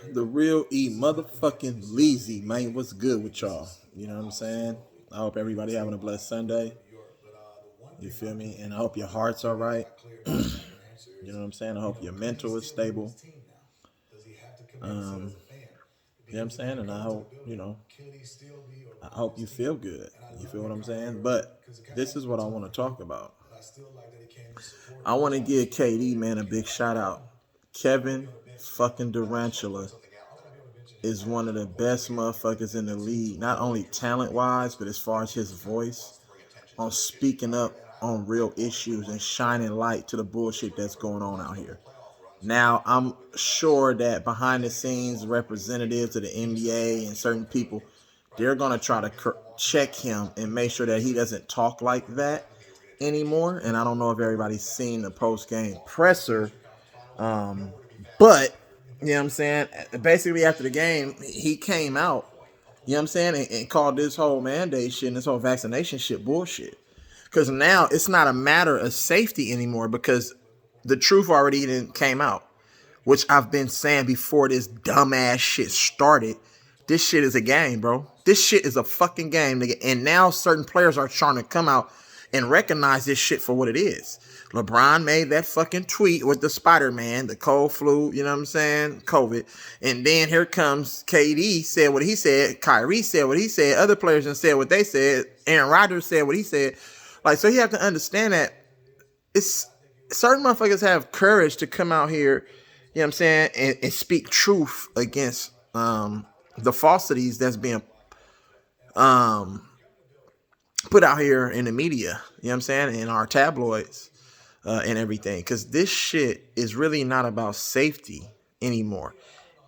The real E-Leezy, man. What's good with y'all? You know what I'm saying? I hope everybody having a blessed Sunday. You feel me? And I hope your heart's all right. You know what I'm saying? I hope your mental is stable. Um, you know what I'm saying? And I hope, I hope you feel good. You feel what I'm saying? But this is what I want to talk about. I want to give KD, man, a big shout out. Kevin fucking Durantula is one of the best motherfuckers in the league, not only talent wise, but as far as his voice on speaking up on real issues and shining light to the bullshit that's going on out here. Now, I'm sure that behind the scenes, representatives of the NBA and certain people, they're going to try to check him and make sure that he doesn't talk like that anymore. And I don't know if everybody's seen the post game presser, but you know what I'm saying? Basically, after the game, he came out, you know what I'm saying, and called this whole mandate shit and this whole vaccination shit bullshit. Because now it's not a matter of safety anymore because the truth already didn't came out, which I've been saying before this dumbass shit started. This shit is a game, bro. This shit is a fucking game, nigga. And now certain players are trying to come out and recognize this shit for what it is. LeBron made that fucking tweet with the Spider-Man, the cold flu, you know what I'm saying? COVID. And then here comes KD said what he said. Kyrie said what he said. Other players done said what they said. Aaron Rodgers said what he said. Like, so you have to understand that it's certain motherfuckers have courage to come out here, you know what I'm saying, and speak truth against the falsities that's being put out here in the media, you know what I'm saying, in our tabloids and everything. Because this shit is really not about safety anymore.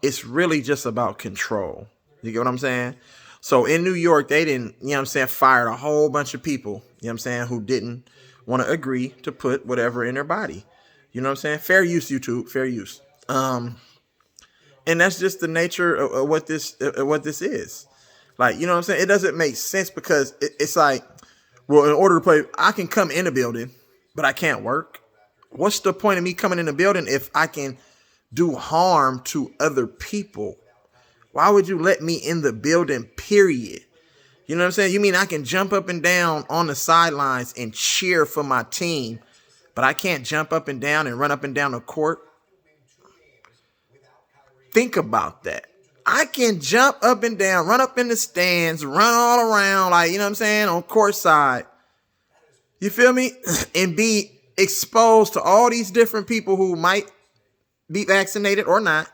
It's really just about control. You get what I'm saying? So in New York, they didn't, you know what I'm saying, fired a whole bunch of people, you know what I'm saying, who didn't want to agree to put whatever in their body. You know what I'm saying? Fair use, YouTube, fair use. And that's just the nature of what this is. Like, you know what I'm saying? It doesn't make sense because it's like, well, in order to play, I can come in a building, but I can't work. What's the point of me coming in the building if I can do harm to other people? Why would you let me in the building, period? You know what I'm saying? You mean I can jump up and down on the sidelines and cheer for my team, but I can't jump up and down and run up and down the court? Think about that. I can jump up and down, run up in the stands, run all around, like, you know what I'm saying, on court side. You feel me? And be exposed to all these different people who might be vaccinated or not.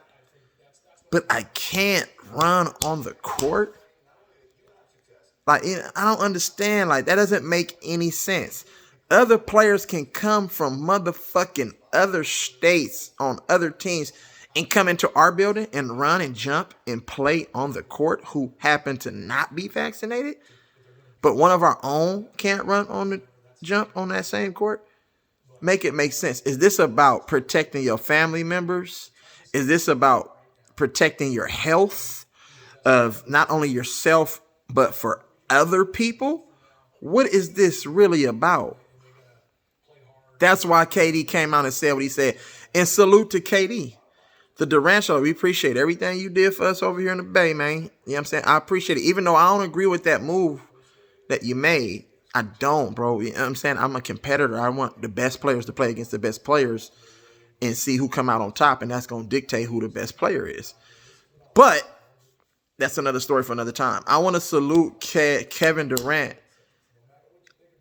But I can't run on the court. Like, I don't understand. Like, that doesn't make any sense. Other players can come from motherfucking other states on other teams and come into our building and run and jump and play on the court who happen to not be vaccinated. But one of our own can't run on the jump on that same court. Make it make sense. Is this about protecting your family members? Is this about protecting your health of not only yourself, but for other people? What is this really about? That's why KD came out and said what he said. And salute to KD. The Durant Show, we appreciate everything you did for us over here in the Bay, man. You know what I'm saying? I appreciate it. Even though I don't agree with that move that you made, I don't, bro. You know what I'm saying? I'm a competitor. I want the best players to play against the best players and see who come out on top, and that's going to dictate who the best player is. But that's another story for another time. I want to salute Kevin Durant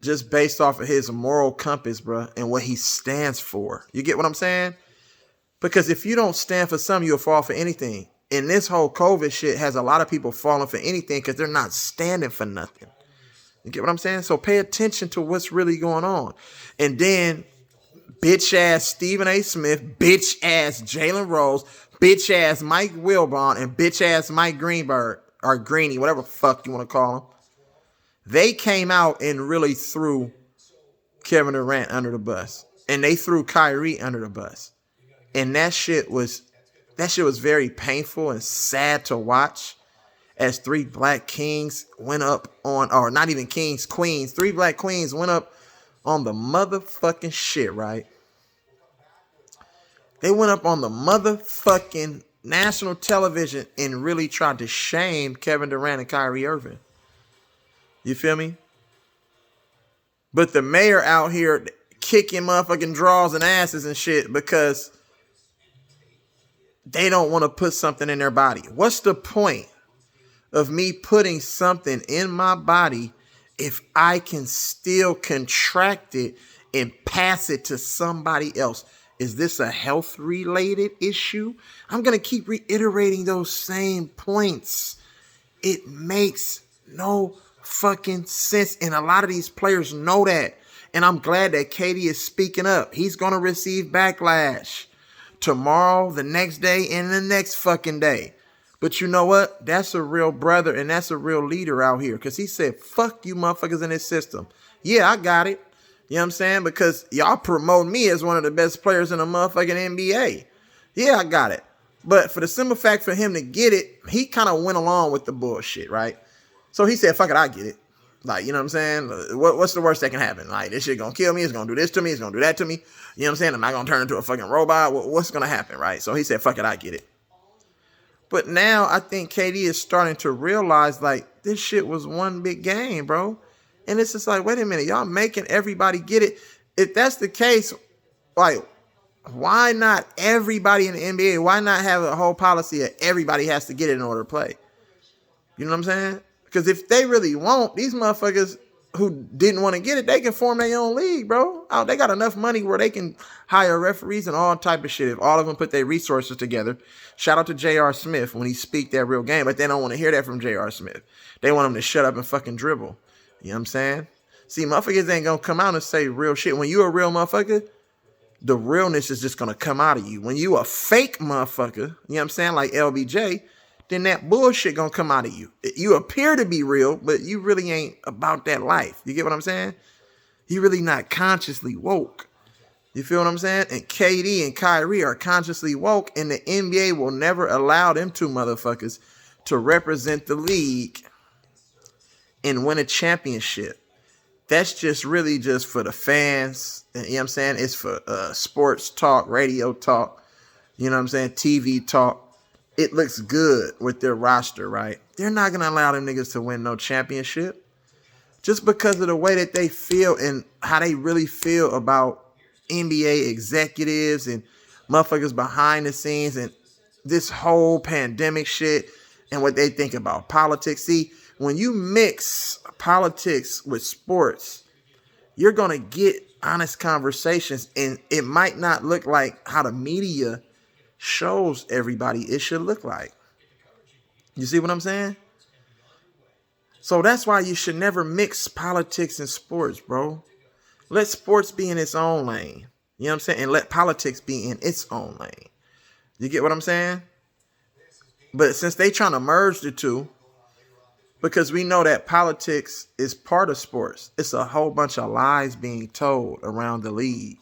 just based off of his moral compass, bro, and what he stands for. You get what I'm saying? Because if you don't stand for something, you'll fall for anything. And this whole COVID shit has a lot of people falling for anything because they're not standing for nothing. You get what I'm saying? So pay attention to what's really going on. And then bitch ass Stephen A. Smith, bitch ass Jalen Rose, bitch ass Mike Wilbon, and bitch ass Mike Greenberg, or Greeny, whatever fuck you want to call him. They came out and really threw Kevin Durant under the bus. And they threw Kyrie under the bus. And that shit was very painful and sad to watch as three black kings went up on, or not even kings, queens, three black queens went up on the motherfucking shit, right? They went up on the motherfucking national television and really tried to shame Kevin Durant and Kyrie Irving. You feel me? But the mayor out here kicking motherfucking draws and asses and shit because they don't want to put something in their body. What's the point of me putting something in my body if I can still contract it and pass it to somebody else? Is this a health related issue? I'm going to keep reiterating those same points. It makes no fucking sense. And a lot of these players know that. And I'm glad that KD is speaking up. He's going to receive backlash tomorrow, the next day, and the next fucking day. But you know what? That's a real brother and that's a real leader out here. Because he said, fuck you motherfuckers in this system. Yeah, I got it. You know what I'm saying? Because y'all promote me as one of the best players in the motherfucking NBA. Yeah, I got it. But for the simple fact for him to get it, he kind of went along with the bullshit, right? So he said, fuck it, I get it. Like, you know what I'm saying? What's the worst that can happen? Like, this shit gonna kill me. It's gonna do this to me. It's gonna do that to me. You know what I'm saying? Am I gonna turn into a fucking robot? What's gonna happen, right? So he said, fuck it, I get it. But now I think KD is starting to realize, like, this shit was one big game, bro. And it's just like, wait a minute, y'all making everybody get it. If that's the case, like, why not everybody in the NBA? Why not have a whole policy that everybody has to get it in order to play? You know what I'm saying? Because if they really want, these motherfuckers who didn't want to get it, they can form their own league, bro. Oh, they got enough money where they can hire referees and all type of shit. If all of them put their resources together. Shout out to J.R. Smith when he speak that real game, but they don't want to hear that from J.R. Smith. They want him to shut up and fucking dribble. You know what I'm saying? See, motherfuckers ain't gonna come out and say real shit. When you a real motherfucker, the realness is just gonna come out of you. When you a fake motherfucker, you know what I'm saying, like LBJ, then that bullshit gonna come out of you. You appear to be real, but you really ain't about that life. You get what I'm saying? You really not consciously woke. You feel what I'm saying? And KD and Kyrie are consciously woke, and the NBA will never allow them two motherfuckers to represent the league and win a championship. That's just really just for the fans. You know what I'm saying? It's for sports talk, radio talk, you know what I'm saying? TV talk. It looks good with their roster, right? They're not going to allow them niggas to win no championship just because of the way that they feel and how they really feel about NBA executives and motherfuckers behind the scenes and this whole pandemic shit and what they think about politics. See, when you mix politics with sports, you're going to get honest conversations, and it might not look like how the media shows everybody it should look like. You see what I'm saying? So that's why you should never mix politics and sports, bro. Let sports be in its own lane. You know what I'm saying? And let politics be in its own lane. You get what I'm saying? But since they trying to merge the two, because we know that politics is part of sports, it's a whole bunch of lies being told around the league.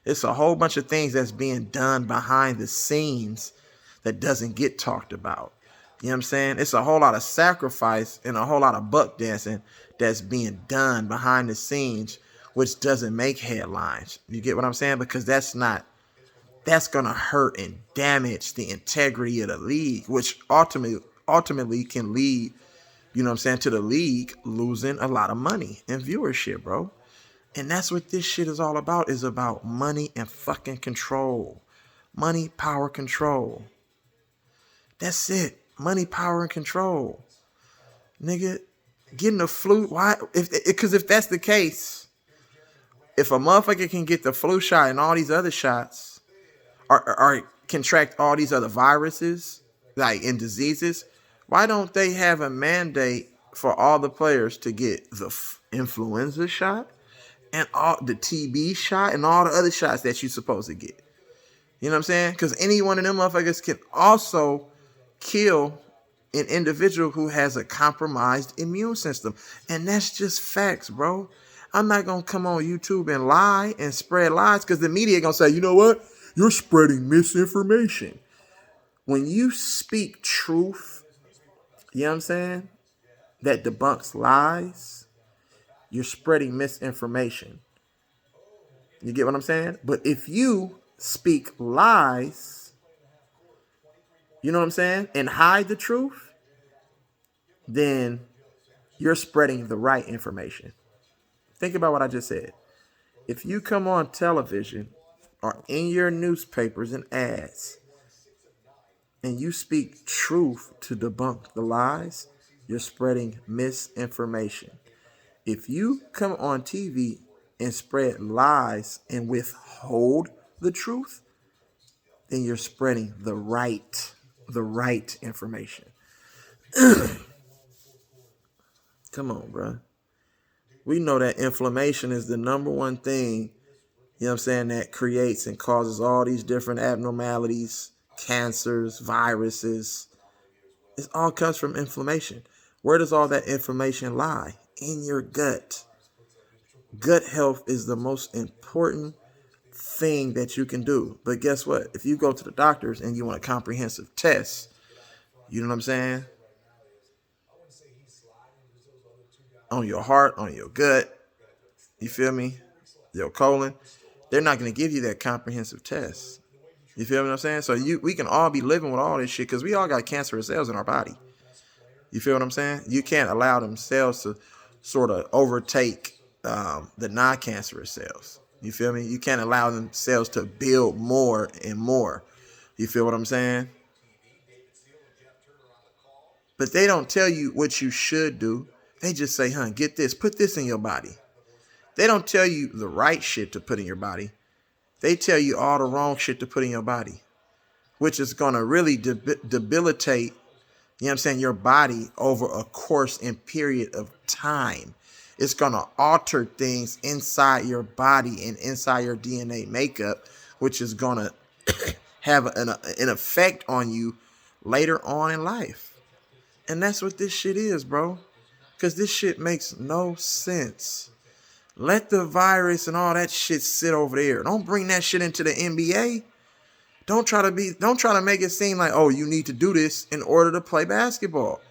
It's a whole bunch of things that's being done behind the scenes that doesn't get talked about. You know what I'm saying? It's a whole lot of sacrifice and a whole lot of buck dancing that's being done behind the scenes, which doesn't make headlines. You get what I'm saying? Because that's going to hurt and damage the integrity of the league, which ultimately can lead, you know what I'm saying, to the league losing a lot of money and viewership, bro. And that's what this shit is all about, is about money and fucking control. Money, power, control. That's it. Money, power, and control. Nigga, getting the flu, why? Because if that's the case, if a motherfucker can get the flu shot and all these other shots, or contract all these other viruses, like and diseases, why don't they have a mandate for all the players to get the influenza shot and all the TB shot and all the other shots that you're supposed to get? You know what I'm saying? Because any one of them motherfuckers can also kill an individual who has a compromised immune system. And that's just facts, bro. I'm not going to come on YouTube and lie and spread lies because the media going to say, you know what? You're spreading misinformation. When you speak truth, you know what I'm saying, that debunks lies, you're spreading misinformation. You get what I'm saying? But if you speak lies you know what I'm saying, and hide the truth, then you're spreading the right information. Think about what I just said. If you come on television or in your newspapers and ads and you speak truth to debunk the lies, you're spreading misinformation. If you come on TV and spread lies and withhold the truth, then you're spreading the right information. Come on, bro. We know that inflammation is the number one thing, you know what I'm saying, that creates and causes all these different abnormalities, cancers, viruses. It all comes from inflammation. Where does all that information lie? In your gut. Gut health is the most important thing that you can do. But guess what? If you go to the doctors and you want a comprehensive test, you know what I'm saying? On your heart, on your gut, you feel me? Your colon, they're not going to give you that comprehensive test. You feel what I'm saying? So we can all be living with all this shit because we all got cancerous cells in our body. You feel what I'm saying? You can't allow them cells to sort of overtake the non-cancerous cells. You feel me? You can't allow them cells to build more and more. You feel what I'm saying? But they don't tell you what you should do. They just say, get this, put this in your body. They don't tell you the right shit to put in your body. They tell you all the wrong shit to put in your body, which is going to really debilitate, you know what I'm saying, your body over a course and period of time. It's going to alter things inside your body and inside your DNA makeup, which is going to have an effect on you later on in life. And that's what this shit is, bro. Because this shit makes no sense. Let the virus and all that shit sit over there. Don't bring that shit into the NBA. Don't try to make it seem like, oh, you need to do this in order to play basketball.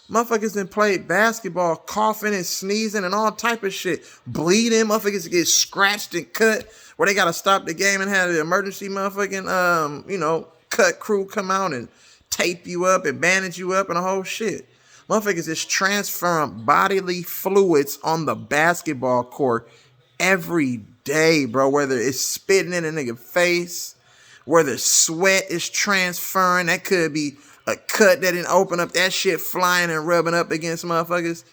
Motherfuckers done played basketball, coughing and sneezing and all type of shit. Bleeding, motherfuckers get scratched and cut where they gotta stop the game and have the emergency motherfucking cut crew come out and tape you up and bandage you up and a whole shit. Motherfuckers is transferring bodily fluids on the basketball court every day, bro. Whether it's spitting in a nigga face, whether sweat is transferring, that could be a cut that didn't open up, that shit flying and rubbing up against motherfuckers.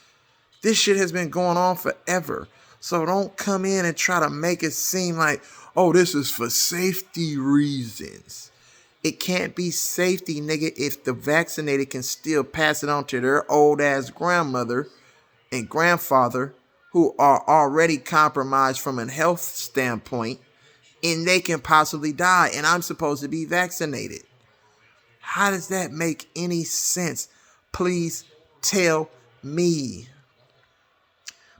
This shit has been going on forever. So don't come in and try to make it seem like, oh, this is for safety reasons. It can't be safety, nigga, if the vaccinated can still pass it on to their old ass grandmother and grandfather who are already compromised from a health standpoint, and they can possibly die, and I'm supposed to be vaccinated. How does that make any sense? Please tell me.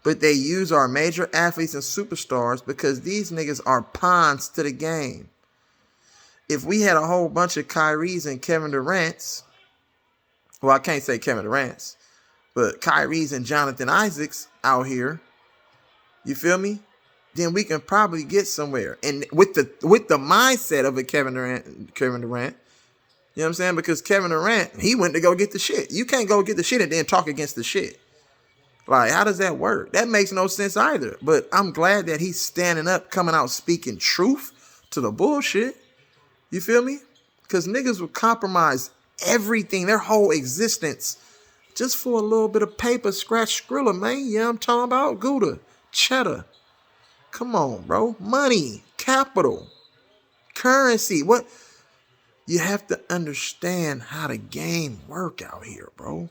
But they use our major athletes and superstars because these niggas are pawns to the game. If we had a whole bunch of Kyries and Kevin Durant's, well, I can't say Kevin Durant's, but Kyrie's and Jonathan Isaacs out here, you feel me? Then we can probably get somewhere. And with the mindset of a Kevin Durant, you know what I'm saying? Because Kevin Durant, he went to go get the shit. You can't go get the shit and then talk against the shit. Like, how does that work? That makes no sense either. But I'm glad that he's standing up, coming out, speaking truth to the bullshit. You feel me? Because niggas will compromise everything, their whole existence, just for a little bit of paper, scratch, skrilla, man. Yeah, I'm talking about Gouda, cheddar. Come on, bro. Money, capital, currency. What? You have to understand how the game work out here, bro.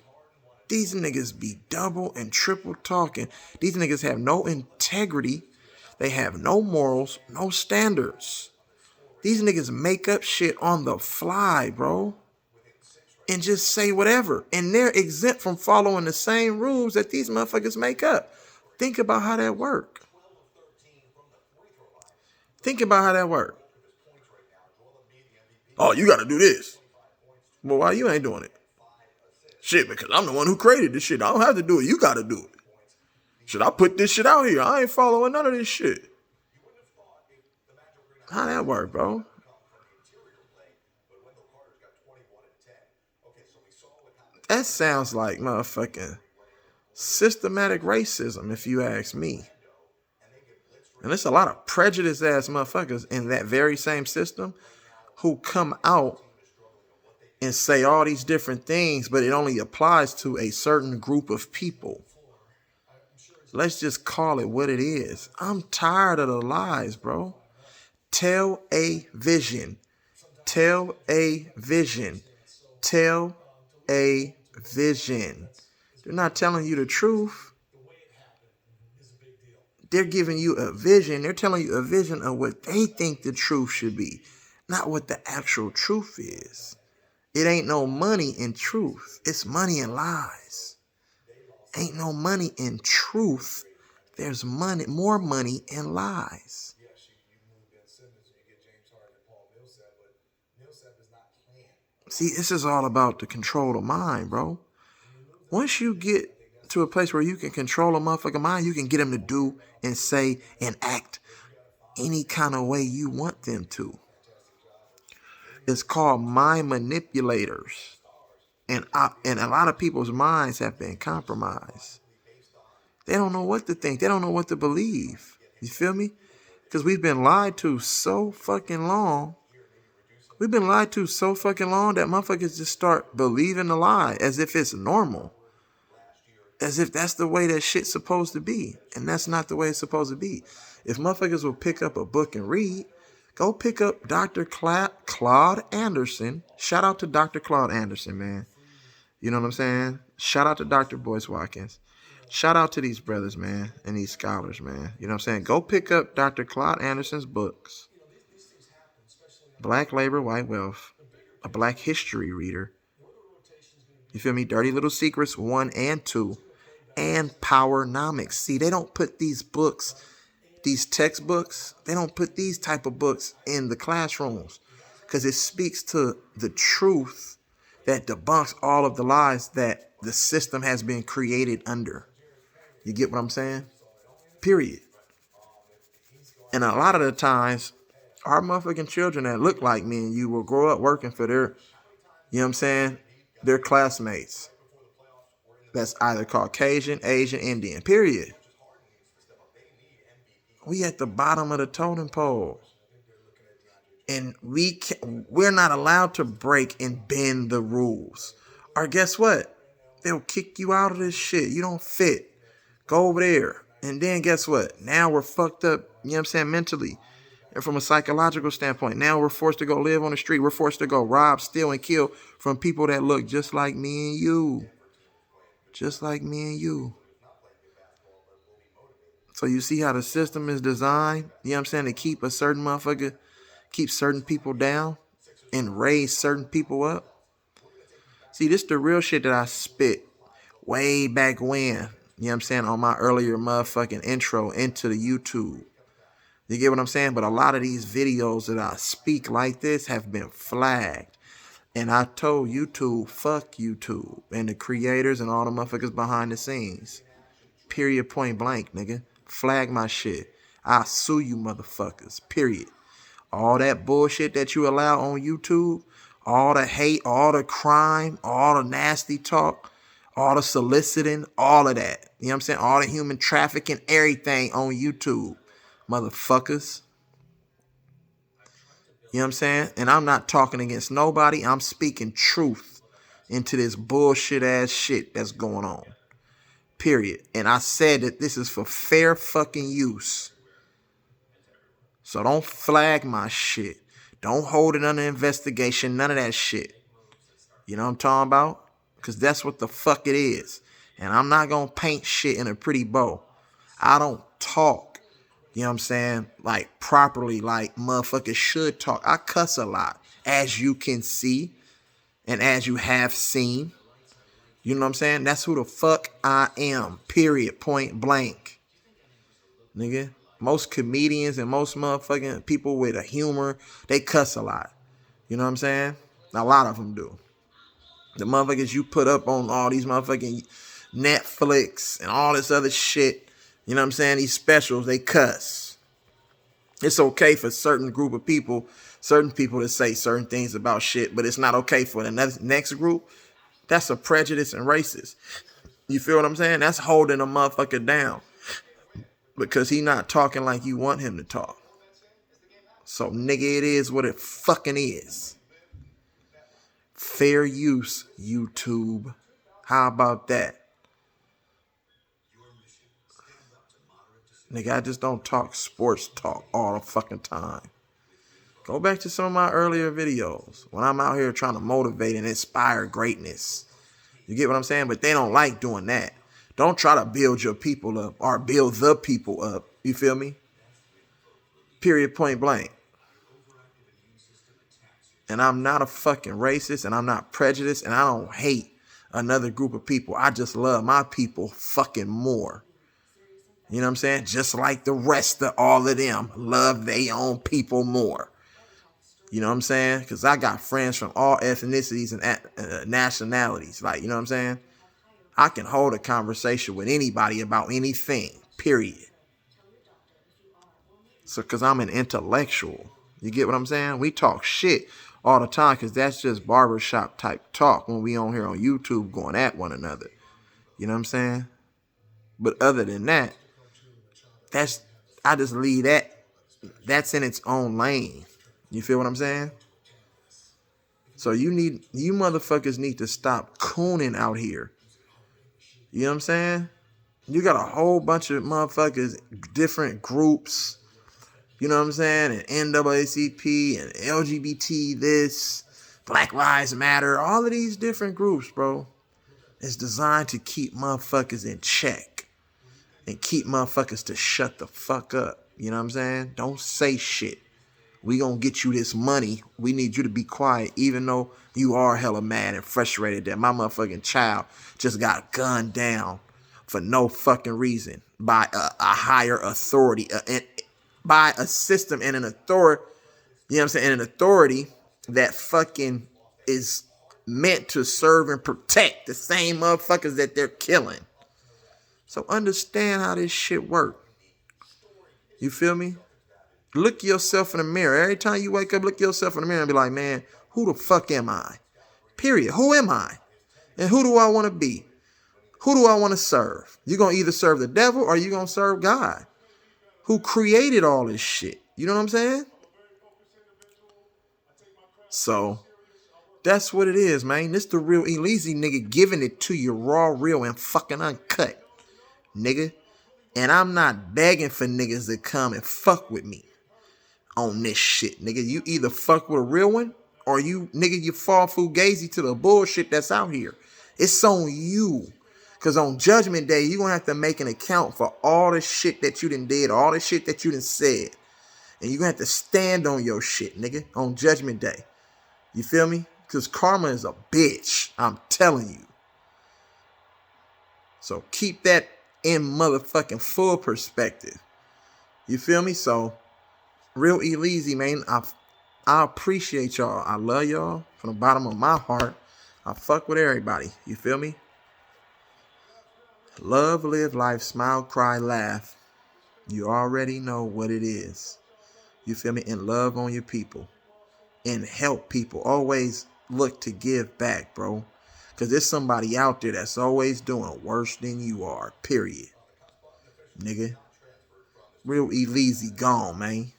These niggas be double and triple talking. These niggas have no integrity. They have no morals, no standards. These niggas make up shit on the fly, bro. And just say whatever. And they're exempt from following the same rules that these motherfuckers make up. Think about how that work. Think about how that work. Oh, you gotta do this. Well, why you ain't doing it? Shit, because I'm the one who created this shit. I don't have to do it. You gotta do it. Should I put this shit out here? I ain't following none of this shit. How that work, bro? That sounds like motherfucking systematic racism, if you ask me. And there's a lot of prejudiced ass motherfuckers in that very same system who come out and say all these different things, but it only applies to a certain group of people. Let's just call it what it is. I'm tired of the lies, bro. Tell a vision. Tell a vision. Tell a vision. They're not telling you the truth. They're giving you a vision. They're telling you a vision of what they think the truth should be, not what the actual truth is. It ain't no money in truth. It's money in lies. Ain't no money in truth. There's money, more money in lies. See, this is all about the control of mind, bro. Once you get to a place where you can control a motherfucking mind, you can get them to do and say and act any kind of way you want them to. It's called mind manipulators. And a lot of people's minds have been compromised. They don't know what to think. They don't know what to believe. You feel me? Because we've been lied to so fucking long. We've been lied to so fucking long that motherfuckers just start believing the lie as if it's normal. As if that's the way that shit's supposed to be. And that's not the way it's supposed to be. If motherfuckers will pick up a book and read, go pick up Dr. Claude Anderson. Shout out to Dr. Claude Anderson, man. You know what I'm saying? Shout out to Dr. Boyce Watkins. Shout out to these brothers, man, and these scholars, man. You know what I'm saying? Go pick up Dr. Claude Anderson's books. Black Labor, White Wealth. A Black History Reader. You feel me? Dirty Little Secrets 1 and 2. And Powernomics. See, they don't put these books, these textbooks, they don't put these type of books in the classrooms because it speaks to the truth that debunks all of the lies that the system has been created under. You get what I'm saying? Period. And a lot of the times, our motherfucking children that look like me and you will grow up working for their, you know what I'm saying, their classmates. That's either Caucasian, Asian, Indian, period. We at the bottom of the totem pole. And we're not allowed to break and bend the rules. Or guess what? They'll kick you out of this shit. You don't fit. Go over there. And then guess what? Now we're fucked up, you know what I'm saying, mentally. And from a psychological standpoint, now we're forced to go live on the street. We're forced to go rob, steal, and kill from people that look just like me and you. Just like me and you. So you see how the system is designed, you know what I'm saying, to keep a certain motherfucker, keep certain people down and raise certain people up. See, this the real shit that I spit way back when, you know what I'm saying, on my earlier motherfucking intro into the YouTube. You get what I'm saying? But a lot of these videos that I speak like this have been flagged. And I told YouTube, fuck YouTube and the creators and all the motherfuckers behind the scenes. Period, point blank, nigga. Flag my shit. I'll sue you motherfuckers. Period. All that bullshit that you allow on YouTube, all the hate, all the crime, all the nasty talk, all the soliciting, all of that. You know what I'm saying? All the human trafficking, everything on YouTube. Motherfuckers. You know what I'm saying? And I'm not talking against nobody. I'm speaking truth into this bullshit ass shit that's going on. Period. And I said that this is for fair fucking use. So don't flag my shit. Don't hold it under investigation. None of that shit. You know what I'm talking about? Because that's what the fuck it is. And I'm not going to paint shit in a pretty bow. I don't talk, you know what I'm saying, like properly like motherfuckers should talk. I cuss a lot, as you can see and as you have seen. You know what I'm saying? That's who the fuck I am. Period. Point blank. Nigga. Most comedians and most motherfucking people with a humor, they cuss a lot. You know what I'm saying? A lot of them do. The motherfuckers you put up on all these motherfucking Netflix and all this other shit, you know what I'm saying? These specials, they cuss. It's okay for certain group of people, certain people to say certain things about shit, but it's not okay for the next group. That's a prejudice and racist. You feel what I'm saying? That's holding a motherfucker down because he not talking like you want him to talk. So, nigga, it is what it fucking is. Fair use, YouTube. How about that? Nigga, I just don't talk sports talk all the fucking time. Go back to some of my earlier videos when I'm out here trying to motivate and inspire greatness. You get what I'm saying? But they don't like doing that. Don't try to build your people up or build the people up. You feel me? Period, point blank. And I'm not a fucking racist and I'm not prejudiced and I don't hate another group of people. I just love my people fucking more. You know what I'm saying? Just like the rest of all of them love their own people more. You know what I'm saying? Because I got friends from all ethnicities and nationalities. Like, you know what I'm saying? I can hold a conversation with anybody about anything, period. So, because I'm an intellectual. You get what I'm saying? We talk shit all the time because that's just barbershop type talk when we on here on YouTube going at one another. You know what I'm saying? But other than that, I just leave that. That's in its own lane. You feel what I'm saying? So you motherfuckers need to stop cooning out here. You know what I'm saying? You got a whole bunch of motherfuckers, different groups. You know what I'm saying? And NAACP and LGBT this, Black Lives Matter, all of these different groups, bro. It's designed to keep motherfuckers in check and keep motherfuckers to shut the fuck up. You know what I'm saying? Don't say shit. We gonna get you this money. We need you to be quiet, even though you are hella mad and frustrated that my motherfucking child just got gunned down for no fucking reason by a higher authority, by a system and an authority, you know what I'm saying, and an authority that fucking is meant to serve and protect the same motherfuckers that they're killing. So understand how this shit work. You feel me? Look yourself in the mirror. Every time you wake up, look yourself in the mirror and be like, man, who the fuck am I? Period. Who am I? And who do I want to be? Who do I want to serve? You're going to either serve the devil or you're going to serve God, who created all this shit. You know what I'm saying? So that's what it is, man. This the real E-Leezy nigga giving it to you raw, real, and fucking uncut, nigga. And I'm not begging for niggas to come and fuck with me on this shit, nigga. You either fuck with a real one or you fall fugazi to the bullshit that's out here. It's on you. Because on Judgment Day, you're going to have to make an account for all the shit that you done did, all the shit that you done said. And you're going to have to stand on your shit, nigga, on Judgment Day. You feel me? Because karma is a bitch. I'm telling you. So keep that in motherfucking full perspective. You feel me? So, real E-Leezy, man. I appreciate y'all. I love y'all from the bottom of my heart. I fuck with everybody. You feel me? Love, live life, smile, cry, laugh. You already know what it is. You feel me? And love on your people. And help people. Always look to give back, bro. Because there's somebody out there that's always doing worse than you are. Period. Nigga. Real E-Leezy gone, man.